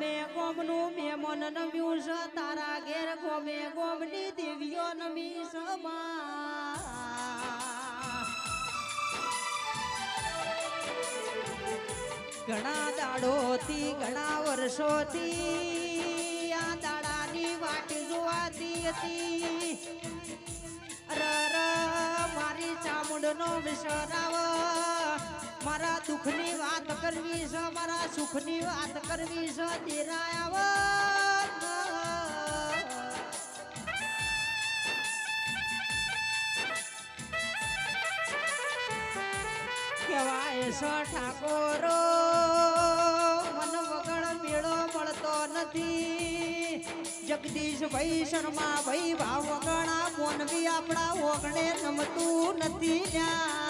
ગોમે ગોમનું મેમન નમ્યું છે તારા ઘેર ગોમે ગોમની દેવીઓ નમી સમા ઘણા દાડોથી ઘણા વર્ષોથી આ દાડાની વાટ જોવાતી હતી મારી ચામુંડનો વિસરાવ મારા દુઃખની વાત કરવી છે મારા સુખની વાત કરવી છે દેરાયા કહેવાય છે ઠાકોરો મન વગર મેળો મળતો નથી જગદીશ ભાઈ શર્મા ભાઈ ભાવ વગણા મોનવી આપણા ઓગણે નમતું નથી ન્યા